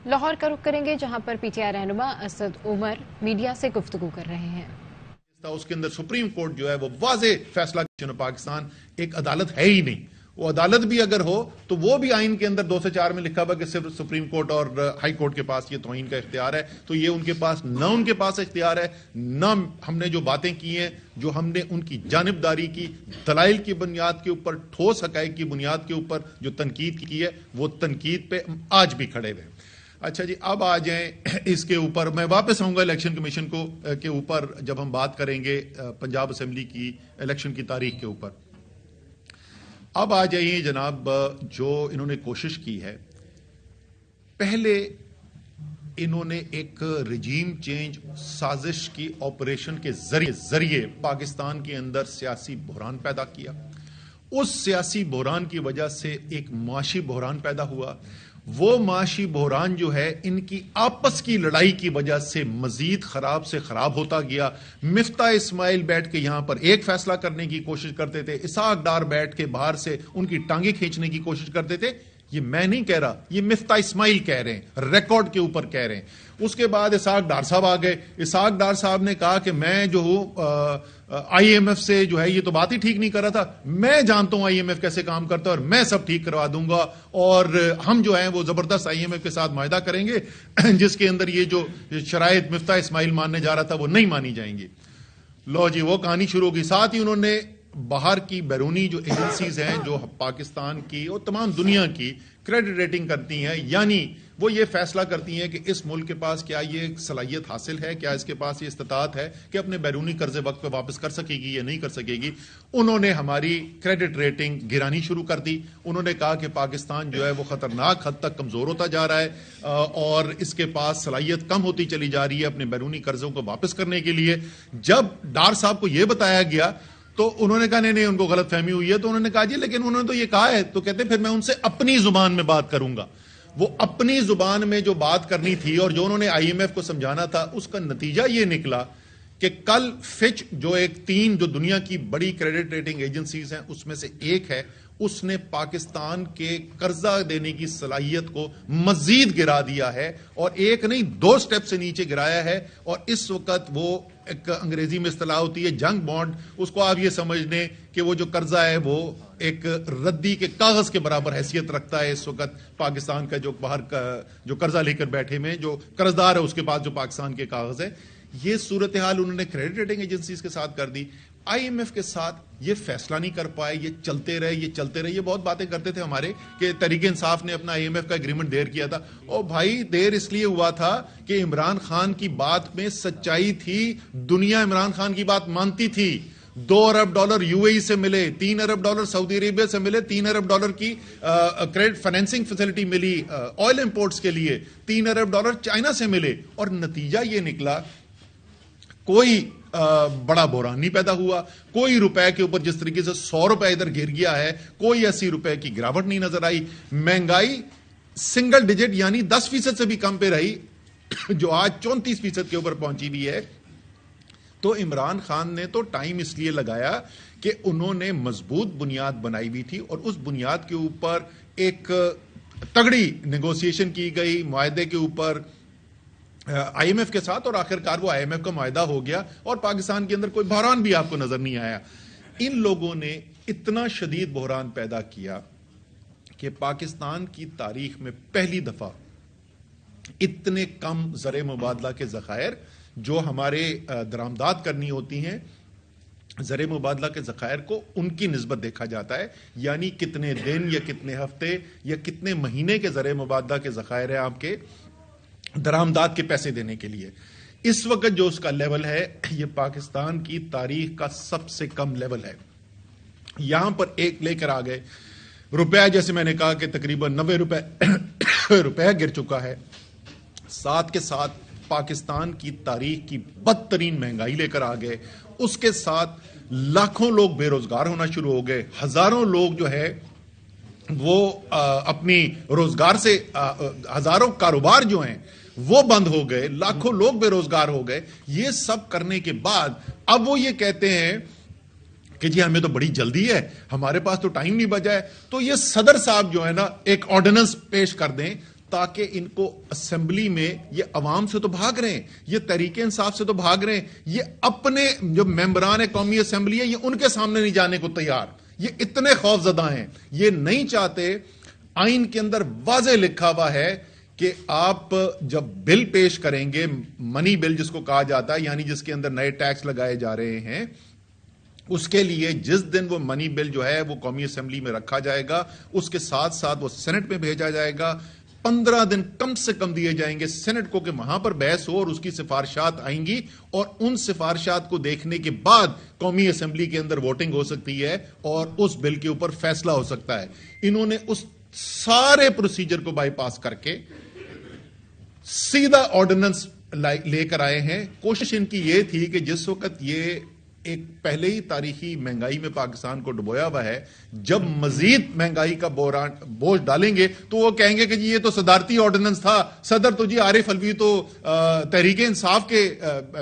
لاہور کا رخ کریں گے جہاں پر پی ٹی آئی رہنما اسد عمر میڈیا سے گفتگو کر رہے ہیں۔ اس کے اندر سپریم کورٹ جو ہے وہ واضح فیصلہ پاکستان ایک عدالت ہے ہی نہیں، وہ عدالت بھی اگر ہو تو وہ بھی آئین کے اندر 2 سے 4 میں لکھا ہوا کہ صرف سپریم کورٹ اور ہائی کورٹ کے پاس یہ توہین کا اختیار ہے، تو یہ ان کے پاس اختیار ہے، نہ ہم نے جو باتیں کی ہیں، جو ہم نے ان کی جانبداری کی، دلائل کی بنیاد کے اوپر، ٹھوس حقائق کی بنیاد کے اوپر جو تنقید کی ہے، وہ تنقید پہ آج بھی کھڑے ہوئے۔ اچھا جی، اب آ جائیں اس کے اوپر، میں واپس آؤں گا الیکشن کمیشن کے اوپر جب ہم بات کریں گے پنجاب اسمبلی کی الیکشن کی تاریخ کے اوپر۔ اب آ جائیے جناب، جو انہوں نے کوشش کی ہے، پہلے انہوں نے ایک رجیم چینج سازش کی آپریشن کے ذریعے پاکستان کے اندر سیاسی بحران پیدا کیا۔ اس سیاسی بحران کی وجہ سے ایک معاشی بحران پیدا ہوا۔ وہ معاشی بحران جو ہے ان کی آپس کی لڑائی کی وجہ سے مزید خراب سے خراب ہوتا گیا۔ مفتاح اسماعیل بیٹھ کے یہاں پر ایک فیصلہ کرنے کی کوشش کرتے تھے، اسحاق ڈار بیٹھ کے باہر سے ان کی ٹانگیں کھینچنے کی کوشش کرتے تھے۔ یہ میں نہیں کہہ رہا، یہ مفتاح اسماعیل کہہ رہے ہیں، ریکارڈ کے اوپر کہہ رہے ہیں۔ اس کے بعد اسحاق ڈار صاحب آ گئے۔ اسحاق ڈار صاحب نے کہا کہ میں جو ہوں آئی ایم ایف سے جو ہے یہ تو بات ہی ٹھیک نہیں کر رہا تھا، میں جانتا ہوں آئی ایم ایف کیسے کام کرتا ہے اور میں سب ٹھیک کروا دوں گا، اور ہم جو ہیں وہ زبردست آئی ایم ایف کے ساتھ معاہدہ کریں گے جس کے اندر یہ جو شرائط مفتاح اسماعیل ماننے جا رہا تھا وہ نہیں مانی جائیں گی۔ لو جی، وہ کہانی شروع کی۔ ساتھ ہی انہوں نے باہر کی بیرونی جو ایجنسیز ہیں جو پاکستان کی اور تمام دنیا کی کریڈٹ ریٹنگ کرتی ہیں، یعنی وہ یہ فیصلہ کرتی ہیں کہ اس ملک کے پاس کیا یہ صلاحیت حاصل ہے، کیا اس کے پاس یہ استطاعت ہے کہ اپنے بیرونی قرضے وقت پہ واپس کر سکے گی یا نہیں کر سکے گی۔ انہوں نے ہماری کریڈٹ ریٹنگ گرانی شروع کر دی۔ انہوں نے کہا کہ پاکستان جو ہے وہ خطرناک حد تک کمزور ہوتا جا رہا ہے اور اس کے پاس صلاحیت کم ہوتی چلی جا رہی ہے اپنے بیرونی قرضوں کو واپس کرنے کے لیے۔ جب ڈار صاحب کو یہ بتایا گیا تو انہوں نے کہا نہیں ان کو غلط فہمی ہوئی ہے، تو انہوں نے کہا جی لیکن انہوں نے تو یہ کہا ہے، تو کہتے پھر میں ان سے اپنی زبان میں بات کروں گا۔ وہ اپنی زبان میں جو بات کرنی تھی اور جو انہوں نے آئی ایم ایف کو سمجھانا تھا، اس کا نتیجہ یہ نکلا کہ کل فچ جو ایک 3 جو دنیا کی بڑی کریڈٹ ریٹنگ ایجنسیز ہیں اس میں سے ایک ہے، اس نے پاکستان کے قرضہ دینے کی صلاحیت کو مزید گرا دیا ہے، اور ایک نہیں 2 سٹیپ سے نیچے گرایا ہے۔ اور اس وقت وہ ایک انگریزی میں اصطلاح ہوتی ہے جنگ بانڈ، اس کو آپ یہ سمجھ لیں کہ وہ جو قرضہ ہے وہ ایک ردی کے کاغذ کے برابر حیثیت رکھتا ہے۔ اس وقت پاکستان کا جو باہر جو قرضہ لے کر بیٹھے میں جو قرضدار ہے اس کے پاس جو پاکستان کے کاغذ ہے، یہ صورتحال انہوں نے کریڈٹ ریٹنگ ایجنسیز کے ساتھ کر دی۔ آئی ایم ایف کے ساتھ یہ فیصلہ نہیں کر پائے، یہ چلتے رہے۔ یہ بہت باتیں کرتے تھے ہمارے کہ تحریک انصاف نے اپنا آئی ایم ایف کا ایگریمنٹ دیر کیا تھا، اور بھائی دیر اس لیے ہوا تھا کہ عمران خان کی بات میں سچائی تھی، دنیا عمران خان کی بات مانتی تھی۔ $2 ارب یو اے ای سے ملے، $3 ارب سعودی عربیہ سے ملے، $3 ارب کی کریڈٹ فائنینسنگ فیسلٹی ملی آئل امپورٹس کے لیے، $3 ارب چائنا سے ملے، اور نتیجہ یہ نکلا کوئی بڑا بحران نہیں پیدا ہوا۔ کوئی روپے کے اوپر جس طریقے سے 100 روپے ادھر گر گیا ہے، کوئی 80 روپے کی گراوٹ نہیں نظر آئی۔ مہنگائی سنگل ڈیجٹ یعنی 10% سے بھی کم پہ رہی، جو آج 34% کے اوپر پہنچی ہوئی ہے۔ تو عمران خان نے تو ٹائم اس لیے لگایا کہ انہوں نے مضبوط بنیاد بنائی ہوئی تھی، اور اس بنیاد کے اوپر ایک تگڑی نیگوسیشن کی گئی معاہدے کے اوپر آئی ایم ایف کے ساتھ، اور آخر کار وہ آئی ایم ایف کا معاہدہ ہو گیا اور پاکستان کے اندر کوئی بحران بھی آپ کو نظر نہیں آیا۔ ان لوگوں نے اتنا شدید بحران پیدا کیا کہ پاکستان کی تاریخ میں پہلی دفعہ اتنے کم زر مبادلہ کے ذخائر جو ہمارے درآمدات کرنی ہوتی ہیں، زر مبادلہ کے ذخائر کو ان کی نسبت دیکھا جاتا ہے، یعنی کتنے دن یا کتنے ہفتے یا کتنے مہینے کے زر مبادلہ کے ذخائر ہیں آپ کے درآمدات کے پیسے دینے کے لیے۔ اس وقت جو اس کا لیول ہے، یہ پاکستان کی تاریخ کا سب سے کم لیول ہے۔ یہاں پر ایک لے کر آ گئے روپیہ، جیسے میں نے کہا کہ تقریباً 90 روپے گر چکا ہے۔ ساتھ کے ساتھ پاکستان کی تاریخ کی بدترین مہنگائی لے کر آ گئے۔ اس کے ساتھ لاکھوں لوگ بے روزگار ہونا شروع ہو گئے، ہزاروں لوگ جو ہے وہ اپنی روزگار سے، ہزاروں کاروبار جو ہیں وہ بند ہو گئے، لاکھوں لوگ بے روزگار ہو گئے۔ یہ سب کرنے کے بعد اب وہ یہ کہتے ہیں کہ جی ہمیں تو بڑی جلدی ہے، ہمارے پاس تو ٹائم نہیں بچا ہے، تو یہ صدر صاحب جو ہے نا ایک آرڈیننس پیش کر دیں تاکہ ان کو اسمبلی میں یہ عوام سے تو بھاگ رہے ہیں, یہ تحریک انصاف سے تو بھاگ رہے ہیں, یہ اپنے جو ممبران قومی اسمبلی ہے یہ ان کے سامنے نہیں جانے کو تیار, یہ اتنے خوف زدہ ہیں, یہ نہیں چاہتے. آئین کے اندر واضح لکھا ہوا ہے کہ آپ جب بل پیش کریں گے, منی بل جس کو کہا جاتا ہے, یعنی جس کے اندر نئے ٹیکس لگائے جا رہے ہیں, اس کے لیے جس دن وہ منی بل جو ہے وہ قومی اسمبلی میں رکھا جائے گا, اس کے ساتھ ساتھ وہ سینٹ میں بھیجا جائے گا. 15 دن کم سے کم دیے جائیں گے سینٹ کو کہ وہاں پر بحث ہو اور اس کی سفارشات آئیں گی, اور ان سفارشات کو دیکھنے کے بعد قومی اسمبلی کے اندر ووٹنگ ہو سکتی ہے اور اس بل کے اوپر فیصلہ ہو سکتا ہے. انہوں نے اس سارے پروسیجر کو بائی پاس کر کے سیدھا آرڈیننس لے کر آئے ہیں. کوشش ان کی یہ تھی کہ جس وقت یہ ایک پہلے ہی تاریخی مہنگائی میں پاکستان کو ڈبویا ہوا ہے, جب مزید مہنگائی کا بوجھ ڈالیں گے تو وہ کہیں گے کہ جی یہ تو صدارتی آرڈیننس تھا, صدر تو جی عارف علوی تو تحریک انصاف کے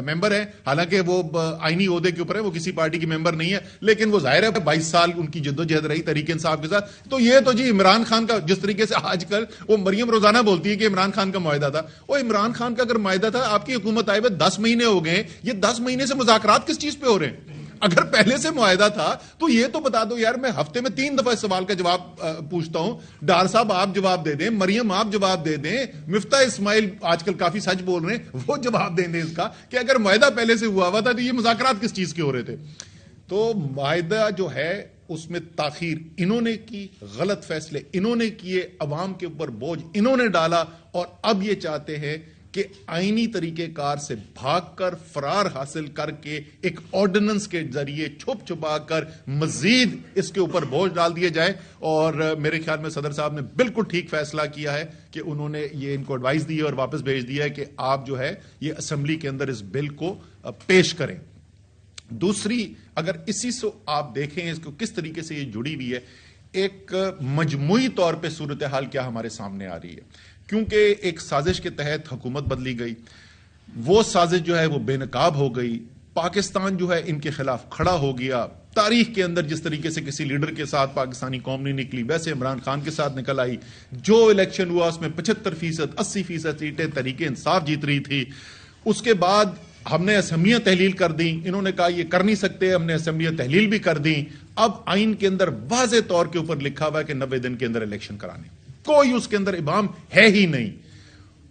ممبر ہیں, حالانکہ وہ آئینی عہدے کے اوپر ہے, وہ کسی پارٹی کی ممبر نہیں ہے, لیکن وہ ظاہر ہے 22 سال ان کی جدوجہد رہی تحریک انصاف کے ساتھ. تو یہ تو جی عمران خان کا, جس طریقے سے آج کل وہ مریم روزانہ بولتی ہے کہ عمران خان کا معاہدہ تھا, وہ عمران خان کا اگر معاہدہ تھا, آپ کی حکومت آئے ہوئے 10 مہینے ہو گئے, یہ 10 مہینے سے مذاکرات کس چیز پہ ہو رہے ہیں؟ اگر پہلے سے معاہدہ تھا تو یہ تو بتا دو یار, میں ہفتے میں 3 دفعہ اس سوال کا جواب پوچھتا ہوں, ڈار صاحب آپ جواب دے دیں, مریم آپ جواب دے دیں, مفتاح اسماعیل آج کل کافی سچ بول رہے ہیں, وہ جواب دیں اس کا کہ اگر معاہدہ پہلے سے ہوا تھا تو یہ مذاکرات کس چیز کے ہو رہے تھے. تو معاہدہ جو ہے اس میں تاخیر انہوں نے کی, غلط فیصلے انہوں نے کیے, عوام کے اوپر بوجھ انہوں نے ڈالا, اور اب یہ چاہتے ہیں کہ آئینی طریقہ کار سے بھاگ کر, فرار حاصل کر کے, ایک آرڈیننس کے ذریعے چھپ چھپا کر مزید اس کے اوپر بوجھ ڈال دیا جائے. اور میرے خیال میں صدر صاحب نے بالکل ٹھیک فیصلہ کیا ہے کہ انہوں نے یہ ان کو ایڈوائز دی ہے اور واپس بھیج دیا ہے کہ آپ جو ہے یہ اسمبلی کے اندر اس بل کو پیش کریں. دوسری, اگر اسی سے آپ دیکھیں اس کو کس طریقے سے یہ جڑی ہوئی ہے, ایک مجموعی طور پہ صورتحال کیا ہمارے سامنے آ رہی ہے, کیونکہ ایک سازش کے تحت حکومت بدلی گئی, وہ سازش جو ہے وہ بے نقاب ہو گئی, پاکستان جو ہے ان کے خلاف کھڑا ہو گیا. تاریخ کے اندر جس طریقے سے کسی لیڈر کے ساتھ پاکستانی قوم نہیں نکلی, ویسے عمران خان کے ساتھ نکل آئی. جو الیکشن ہوا اس میں 75%, 80% سیٹیں تحریک انصاف جیت رہی تھی. اس کے بعد ہم نے اسمبلیاں تحلیل کر دیں, انہوں نے کہا یہ کر نہیں سکتے, ہم نے اسمبلیاں تحلیل بھی کر دیں. اب آئین کے اندر واضح طور کے اوپر لکھا ہوا ہے کہ 90 دن کے اندر الیکشن کرانے, کوئی اس کے اندر ابہام ہے ہی نہیں.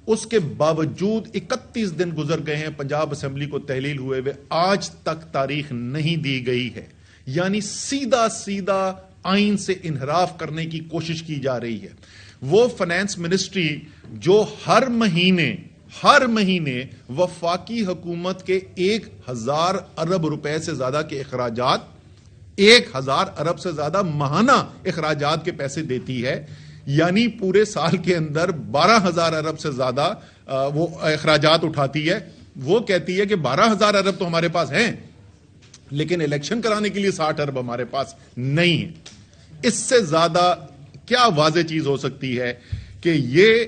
اس کے باوجود 31 دن گزر گئے ہیں پنجاب اسمبلی کو تحلیل ہوئے ہوئے, آج تک تاریخ نہیں دی گئی ہے. یعنی سیدھا سیدھا آئین سے انحراف کرنے کی کوشش کی جا رہی ہے. وہ فنانس منسٹری جو ہر مہینے وفاقی حکومت کے 1000 ارب روپے سے زیادہ کے اخراجات, 1000 ارب سے زیادہ ماہانہ اخراجات کے پیسے دیتی ہے, یعنی پورے سال کے اندر 12,000 ارب سے زیادہ وہ اخراجات اٹھاتی ہے. وہ کہتی ہے کہ 12,000 ارب تو ہمارے پاس ہیں, لیکن الیکشن کرانے کے لیے 60 ارب ہمارے پاس نہیں ہے. اس سے زیادہ کیا واضح چیز ہو سکتی ہے کہ یہ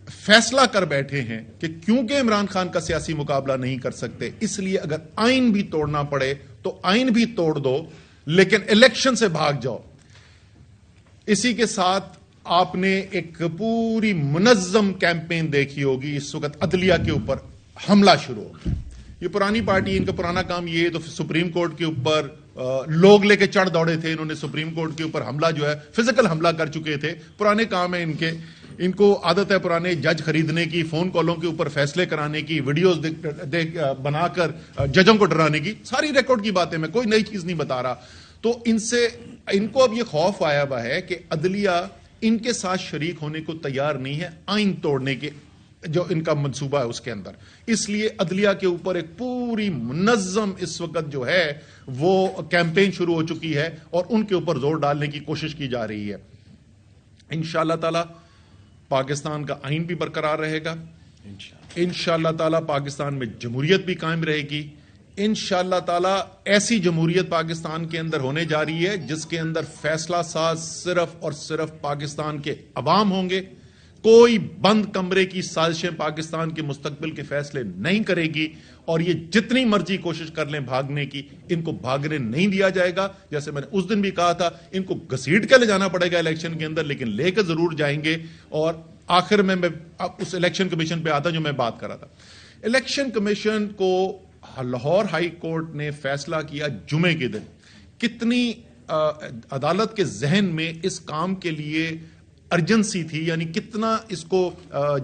فیصلہ کر بیٹھے ہیں کہ کیونکہ عمران خان کا سیاسی مقابلہ نہیں کر سکتے, اس لیے اگر آئین بھی توڑنا پڑے تو آئین بھی توڑ دو, لیکن الیکشن سے بھاگ جاؤ. اسی کے ساتھ آپ نے ایک پوری منظم کیمپین دیکھی ہوگی, اس وقت عدلیہ کے اوپر حملہ شروع ہو گیا. یہ پرانی پارٹی, ان کا پرانا کام یہ تو سپریم کورٹ کے اوپر لوگ لے کے چڑھ دوڑے تھے, انہوں نے سپریم کورٹ کے اوپر حملہ جو ہے فزیکل حملہ کر چکے تھے. پرانے کام ہیں ان کے, ان کو عادت ہے پرانے جج خریدنے کی, فون کالوں کے اوپر فیصلے کرانے کی, ویڈیوز بنا کر ججوں کو ڈرانے کی. ساری ریکارڈ کی باتیں, میں کوئی نئی چیز نہیں بتا رہا. تو ان کو اب یہ خوف آیا ہوا ہے کہ عدلیہ ان کے ساتھ شریک ہونے کو تیار نہیں ہے آئین توڑنے کے جو ان کا منصوبہ ہے اس کے اندر. اس لیے عدلیہ کے اوپر ایک پوری منظم اس وقت جو ہے وہ کیمپین شروع ہو چکی ہے اور ان کے اوپر زور ڈالنے کی کوشش کی جا رہی ہے. انشاءاللہ تعالی پاکستان کا آئین بھی برقرار رہے گا, انشاءاللہ تعالی پاکستان میں جمہوریت بھی قائم رہے گی. انشاءاللہ تعالی ایسی جمہوریت پاکستان کے اندر ہونے جا رہی ہے جس کے اندر فیصلہ ساز صرف اور صرف پاکستان کے عوام ہوں گے. کوئی بند کمرے کی سازشیں پاکستان کے مستقبل کے فیصلے نہیں کرے گی, اور یہ جتنی مرضی کوشش کر لیں بھاگنے کی, ان کو بھاگنے نہیں دیا جائے گا. جیسے میں نے اس دن بھی کہا تھا, ان کو گھسیٹ کے لے جانا پڑے گا الیکشن کے اندر, لیکن لے کے ضرور جائیں گے. اور آخر میں اب اس الیکشن کمیشن پہ آتا جو میں بات کر رہا تھا. الیکشن کمیشن کو لاہور ہائی کورٹ نے فیصلہ کیا جمعے کے دن. کتنی عدالت کے ذہن میں اس کام کے لیے ارجنسی تھی, یعنی کتنا اس کو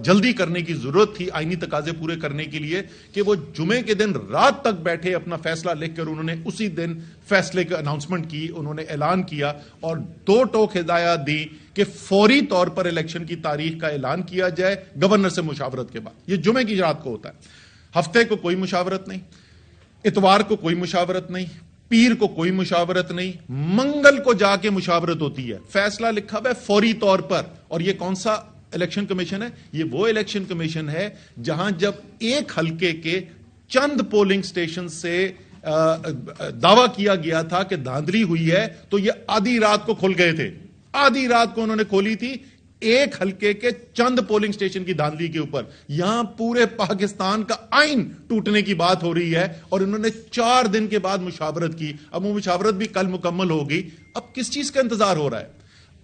جلدی کرنے کی ضرورت تھی آئینی تقاضے پورے کرنے کے لیے, کہ وہ جمعے کے دن رات تک بیٹھے اپنا فیصلہ لکھ کر انہوں نے اسی دن فیصلے کی اناؤنسمنٹ کی, انہوں نے اعلان کیا اور 2 ٹوک ہدایات دی کہ فوری طور پر الیکشن کی تاریخ کا اعلان کیا جائے گورنر سے مشاورت کے بعد. یہ جمعے کی رات کو ہوتا ہے. ہفتے کو کوئی مشاورت نہیں, اتوار کو کوئی مشاورت نہیں, پیر کو کوئی مشاورت نہیں, منگل کو جا کے مشاورت ہوتی ہے. فیصلہ لکھا ہوا ہے فوری طور پر. اور یہ کون سا الیکشن کمیشن ہے؟ یہ وہ الیکشن کمیشن ہے جہاں جب ایک حلقے کے چند پولنگ سٹیشن سے دعویٰ کیا گیا تھا کہ دھاندلی ہوئی ہے, تو یہ آدھی رات کو کھل گئے تھے. آدھی رات کو انہوں نے کھولی تھی ایک حلقے کے چند پولنگ سٹیشن کی دھاندلی کے اوپر. یہاں پورے پاکستان کا آئین ٹوٹنے کی بات ہو رہی ہے اور انہوں نے 4 دن کے بعد مشاورت کی. اب وہ مشاورت بھی کل مکمل ہوگی. اب کس چیز کا انتظار ہو رہا ہے؟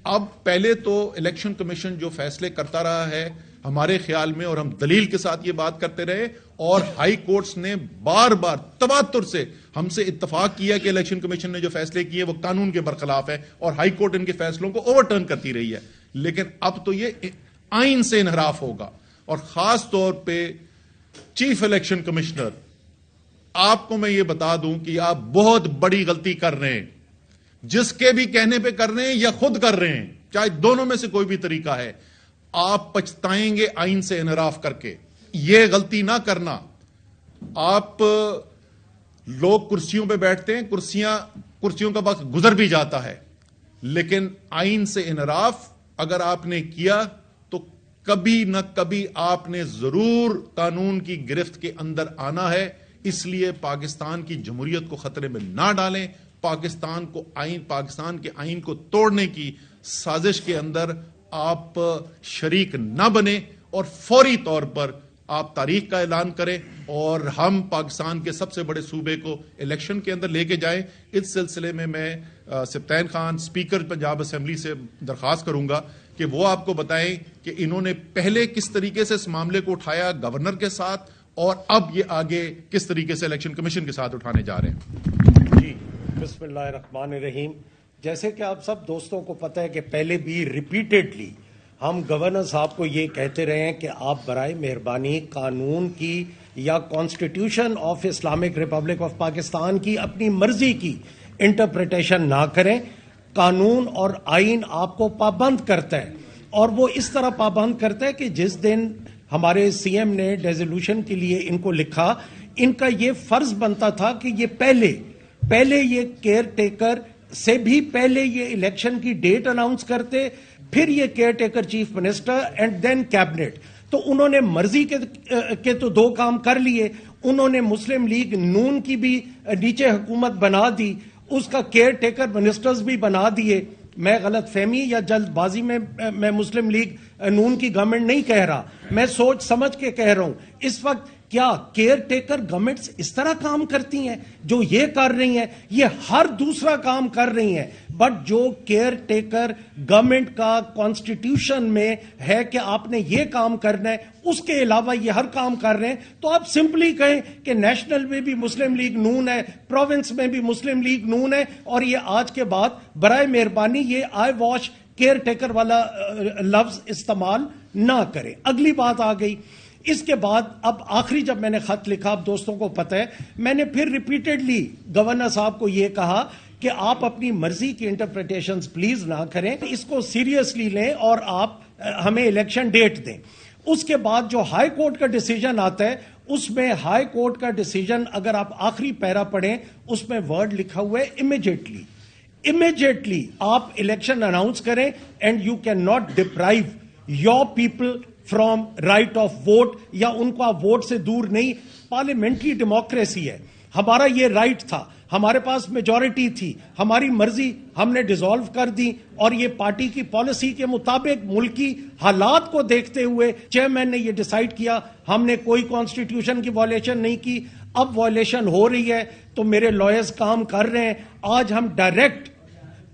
اب پہلے تو الیکشن کمیشن جو فیصلے کرتا رہا ہے ہمارے خیال میں, اور ہم دلیل کے ساتھ یہ بات کرتے رہے, اور ہائی کورٹس نے بار بار تواتر سے ہم سے اتفاق کیا کہ الیکشن کمیشن نے جو فیصلے کیے وہ قانون کے برخلاف ہے, اور ہائی کورٹ ان کے فیصلوں کو اوور ٹرن کرتی رہی ہے. لیکن اب تو یہ آئین سے انحراف ہوگا. اور خاص طور پہ چیف الیکشن کمشنر, آپ کو میں یہ بتا دوں کہ آپ بہت بڑی غلطی کر رہے ہیں. جس کے بھی کہنے پہ کر رہے ہیں یا خود کر رہے ہیں, چاہے دونوں میں سے کوئی بھی طریقہ ہے, آپ پچھتائیں گے آئین سے انحراف کر کے. یہ غلطی نہ کرنا. آپ لوگ کرسیوں پہ بیٹھتے ہیں, کرسیوں کا وقت گزر بھی جاتا ہے, لیکن آئین سے انحراف اگر آپ نے کیا تو کبھی نہ کبھی آپ نے ضرور قانون کی گرفت کے اندر آنا ہے. اس لیے پاکستان کی جمہوریت کو خطرے میں نہ ڈالیں. پاکستان کے آئین کو توڑنے کی سازش کے اندر آپ شریک نہ بنیں, اور فوری طور پر آپ تاریخ کا اعلان کریں اور ہم پاکستان کے سب سے بڑے صوبے کو الیکشن کے اندر لے کے جائیں. اس سلسلے میں سبطین خان اسپیکر پنجاب اسمبلی سے درخواست کروں گا کہ وہ آپ کو بتائیں کہ انہوں نے پہلے کس طریقے سے اس معاملے کو اٹھایا گورنر کے ساتھ, اور اب یہ آگے کس طریقے سے الیکشن کمیشن کے ساتھ اٹھانے جا رہے ہیں. جی بسم اللہ الرحمن الرحیم. جیسے کہ آپ سب دوستوں کو پتہ ہے کہ پہلے بھی ریپیٹڈلی ہم گورنر صاحب کو یہ کہتے رہے ہیں کہ آپ برائے مہربانی قانون کی یا constitution of Islamic republic of Pakistan کی اپنی مرضی کی انٹرپریٹیشن نہ کریں. قانون اور آئین آپ کو پابند کرتا ہے, اور وہ اس طرح پابند کرتا ہے کہ جس دن ہمارے سی ایم نے ریزولوشن کے لیے ان کو لکھا, ان کا یہ فرض بنتا تھا کہ یہ پہلے یہ کیئر ٹیکر سے بھی پہلے یہ الیکشن کی ڈیٹ اناؤنس کرتے, پھر یہ caretaker chief minister and then cabinet. تو انہوں نے مرضی کے تو 2 کام کر لیے. انہوں نے مسلم لیگ نون کی بھی نیچے حکومت بنا دی, اس کا کیئر ٹیکر منسٹرز بھی بنا دیے. میں غلط فہمی یا جلد بازی میں مسلم لیگ نون کی گورنمنٹ نہیں کہہ رہا, میں سوچ سمجھ کے کہہ رہا ہوں. اس وقت کیا کیئر ٹیکر گورنمنٹس اس طرح کام کرتی ہیں؟ جو یہ کر رہی ہیں یہ ہر دوسرا کام کر رہی ہیں, بٹ جو کیئر ٹیکر گورنمنٹ کا کانسٹیٹیوشن میں ہے کہ آپ نے یہ کام کرنا ہے, اس کے علاوہ یہ ہر کام کر رہے ہیں. تو آپ سمپلی کہیں کہ نیشنل میں بھی مسلم لیگ نون ہے, پروونس میں بھی مسلم لیگ نون ہے, اور یہ آج کے بعد برائے مہربانی یہ آئی واش کیئر ٹیکر والا لفظ استعمال نہ کریں. اگلی بات آ گئی اس کے بعد. اب آخری جب میں نے خط لکھا, اب دوستوں کو پتہ ہے, میں نے پھر ریپیٹڈلی گورنر صاحب کو یہ کہا کہ آپ اپنی مرضی کی انٹرپریٹیشنز پلیز نہ کریں, اس کو سیریسلی لیں اور آپ ہمیں الیکشن ڈیٹ دیں. اس کے بعد جو ہائی کورٹ کا ڈیسیجن آتا ہے, اس میں ہائی کورٹ کا ڈیسیجن اگر آپ آخری پیرا پڑھیں, اس میں ورڈ لکھا ہوا ہے امیجیٹلی آپ الیکشن اناؤنس کریں, and you can not deprive your people from right of vote, یا ان کو آپ ووٹ سے دور نہیں. پارلیمنٹری ڈیموکریسی ہے, ہمارا یہ رائٹ تھا, ہمارے پاس میجورٹی تھی, ہماری مرضی ہم نے ڈیزالو کر دی, اور یہ پارٹی کی پالیسی کے مطابق ملکی حالات کو دیکھتے ہوئے چیئرمین نے یہ ڈیسائیڈ کیا. ہم نے کوئی کانسٹیٹیوشن کی وائلیشن نہیں کی. اب وائلیشن ہو رہی ہے تو میرے لائرز کام کر رہے ہیں. آج ہم ڈائریکٹ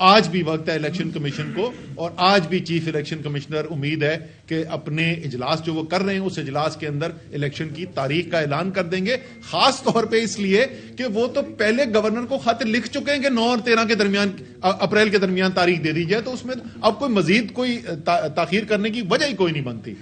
آج بھی وقت ہے الیکشن کمیشن کو, اور آج بھی چیف الیکشن کمشنر امید ہے کہ اپنے اجلاس جو وہ کر رہے ہیں اس اجلاس کے اندر الیکشن کی تاریخ کا اعلان کر دیں گے, خاص طور پہ اس لیے کہ وہ تو پہلے گورنر کو خط لکھ چکے ہیں کہ 9 اور 13 کے درمیان اپریل کے درمیان تاریخ دے دی جائے, تو اس میں اب کوئی مزید کوئی تاخیر کرنے کی وجہ ہی کوئی نہیں بنتی.